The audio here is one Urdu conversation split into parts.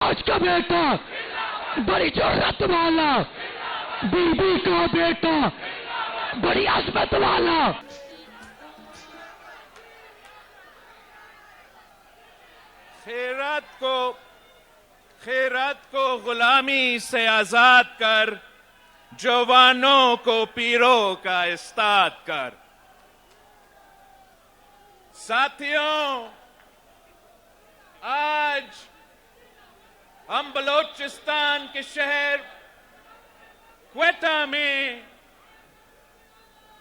فوج کا بیٹا، بڑی جرأت والا، بی بی کا بیٹا، بڑی عظمت والا. خیرات کو غلامی سے آزاد کر، جوانوں کو پیروں کا استاد کر. ساتھیوں، آج ہم بلوچستان کے شہر کوئٹہ میں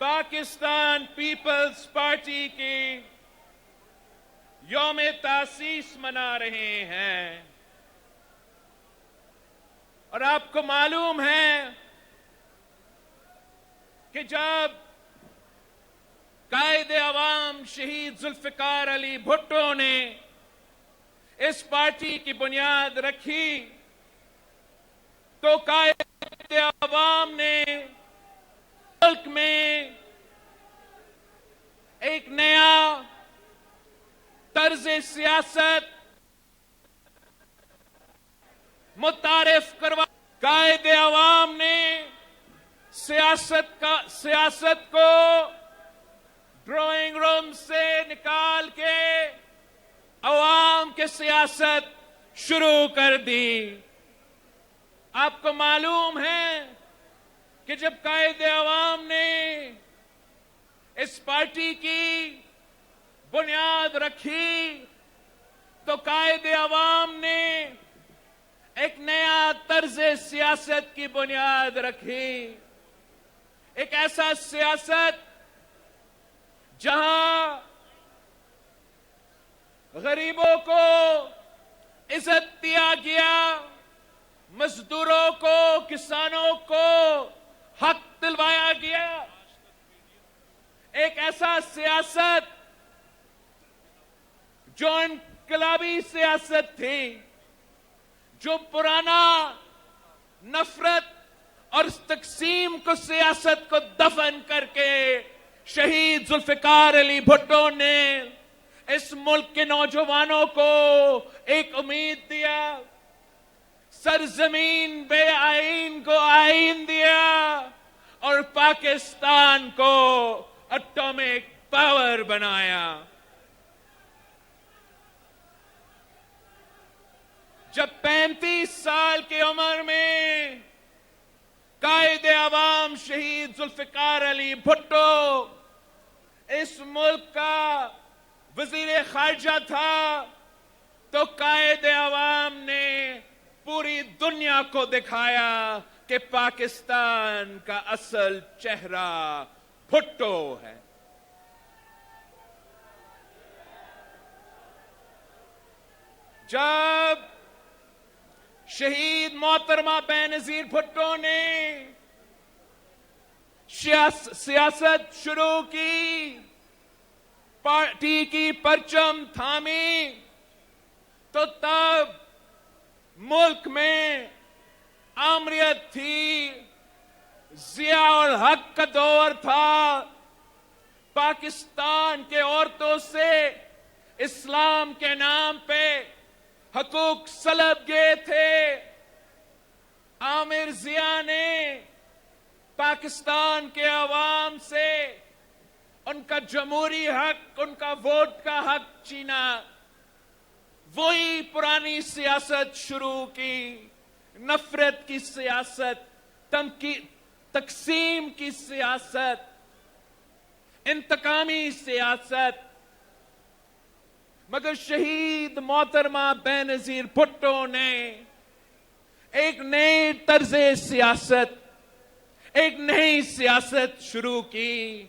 پاکستان پیپلز پارٹی کی یوم تاسیس منا رہے ہیں. اور آپ کو معلوم ہے کہ جب قائد عوام شہید ذوالفقار علی بھٹو نے اس پارٹی کی بنیاد رکھی تو قائد عوام نے ملک میں ایک نیا طرز سیاست متعارف کروا. قائد عوام نے سیاست کو ڈرائنگ روم سے نکال کے عوام کے سیاست شروع کر دی. آپ کو معلوم ہے کہ جب قائد عوام نے اس پارٹی کی بنیاد رکھی تو قائد عوام نے ایک نیا طرز سیاست کی بنیاد رکھی. ایک ایسا سیاست جہاں غریبوں کو عزت دیا گیا، مزدوروں کو، کسانوں کو حق دلوایا گیا. ایک ایسا سیاست جو انقلابی سیاست تھی، جو پرانا نفرت اور تقسیم کو سیاست کو دفن کر کے شہید ذوالفقار علی بھٹو نے اس ملک کے نوجوانوں کو ایک امید دیا. سرزمین بے آئین کو آئین دیا اور پاکستان کو اٹامک پاور بنایا. جب 35 سال کی عمر میں قائد عوام شہید ذوالفقار علی بھٹو اس ملک کا وزیر خارجہ تھا تو قائد عوام نے پوری دنیا کو دکھایا کہ پاکستان کا اصل چہرہ بھٹو ہے. جب شہید محترمہ بینظیر بھٹو نے سیاست شروع کی، پارٹی کی پرچم تھامی، تو تب ملک میں آمریت تھی، ضیاء الحق کا دور تھا. پاکستان کے عورتوں سے اسلام کے نام پہ حقوق سلب گئے تھے. عامر ضیاء نے پاکستان کے عوام سے ان کا جمہوری حق، ان کا ووٹ کا حق چھینا. وہی پرانی سیاست شروع کی، نفرت کی سیاست، تقسیم کی سیاست، انتقامی سیاست. مگر شہید محترمہ بینظیر بھٹو نے ایک نئی طرز سیاست، ایک نئی سیاست شروع کی.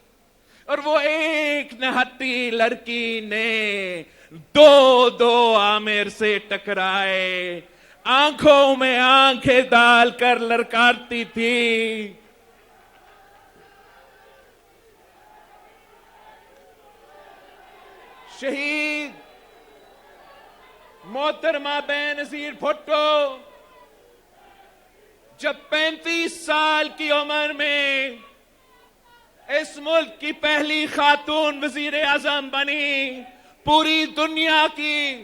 اور وہ ایک نہتی لڑکی نے دو عامر سے ٹکرائے، آنکھوں میں آنکھیں ڈال کر للکارتی تھی. شہید محترمہ بینظیر بھٹو جب 35 سال کی عمر میں اس ملک کی پہلی خاتون وزیر اعظم بنی، پوری دنیا کی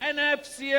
NFC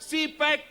CPEC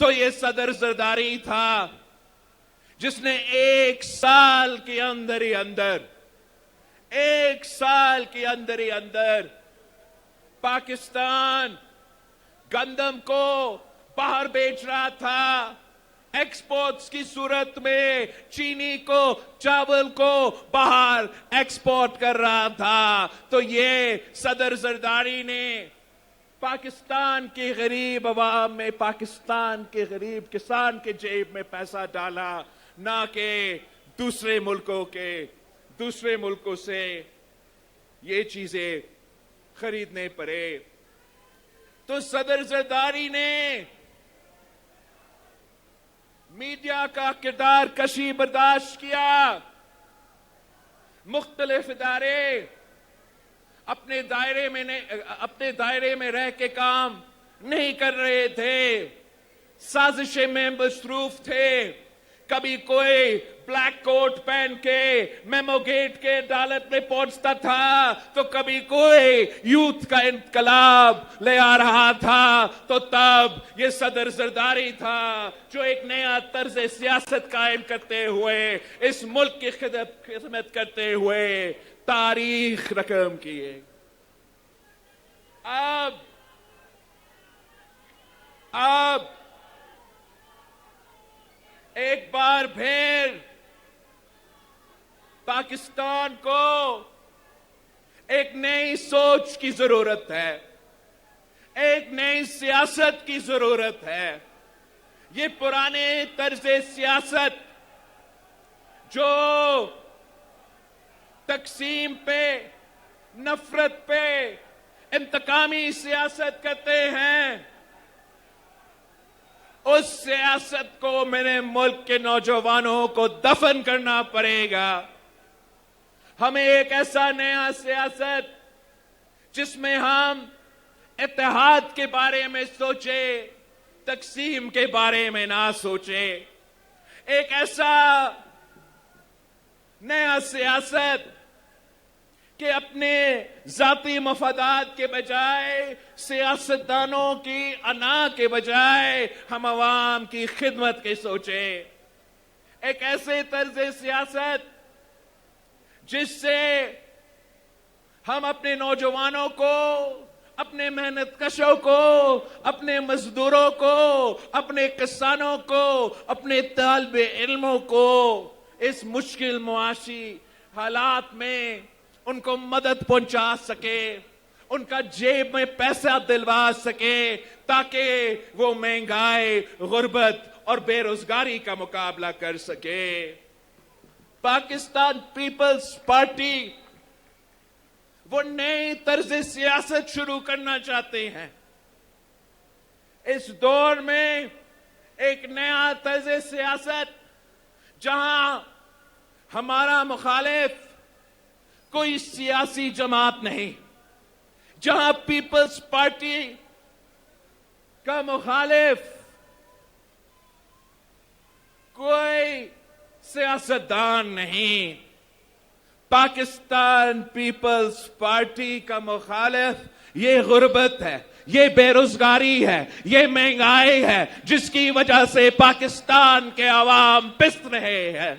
تو یہ صدر زرداری تھا جس نے 1 سال کے اندر ہی اندر 1 سال کے اندر ہی اندر پاکستان گندم کو باہر بیچ رہا تھا، ایکسپورٹس کی صورت میں چینی کو، چاول کو باہر ایکسپورٹ کر رہا تھا۔ تو یہ صدر زرداری نے پاکستان کی غریب عوام میں، پاکستان کے غریب کسان کے جیب میں پیسہ ڈالا، نہ کہ دوسرے ملکوں سے یہ چیزیں خریدنے پڑے۔ تو صدر زرداری نے میڈیا کا کردار کشی برداشت کیا، مختلف ادارے اپنے دائرے میں رہ کے کام نہیں کر رہے تھے، سازشیں میں مصروف تھے۔ کبھی کوئی بلیک کوٹ پہن کے میمو گیٹ کے عدالت میں پہنچتا تھا، تو کبھی کوئی یوتھ کا انقلاب لے آ رہا تھا۔ تو تب یہ صدر زرداری تھا جو ایک نیا طرز سیاست قائم کرتے ہوئے، اس ملک کی خدمت کرتے ہوئے تاریخ رقم کیے۔ اب ایک بار پھر پاکستان کو ایک نئی سوچ کی ضرورت ہے، ایک نئی سیاست کی ضرورت ہے۔ یہ پرانے طرز سیاست جو تقسیم پہ، نفرت پہ، انتقامی سیاست کرتے ہیں، اس سیاست کو میرے ملک کے نوجوانوں کو دفن کرنا پڑے گا۔ ہمیں ایک ایسا نیا سیاست جس میں ہم اتحاد کے بارے میں سوچیں، تقسیم کے بارے میں نہ سوچیں، ایک ایسا نیا سیاست کہ اپنے ذاتی مفادات کے بجائے، سیاستدانوں کی انا کے بجائے ہم عوام کی خدمت کے سوچیں، ایک ایسے طرز سیاست جس سے ہم اپنے نوجوانوں کو، اپنے محنت کشوں کو، اپنے مزدوروں کو، اپنے کسانوں کو، اپنے طالب علموں کو اس مشکل معاشی حالات میں ان کو مدد پہنچا سکے، ان کا جیب میں پیسہ دلوا سکے، تاکہ وہ مہنگائی، غربت اور بے روزگاری کا مقابلہ کر سکے۔ پاکستان پیپلز پارٹی وہ نئی طرز سیاست شروع کرنا چاہتے ہیں۔ اس دور میں ایک نیا طرز سیاست جہاں ہمارا مخالف کوئی سیاسی جماعت نہیں، جہاں پیپلز پارٹی کا مخالف کوئی سیاستدان نہیں، پاکستان پیپلز پارٹی کا مخالف یہ غربت ہے، یہ بے روزگاری ہے، یہ مہنگائی ہے، جس کی وجہ سے پاکستان کے عوام پس رہے ہیں۔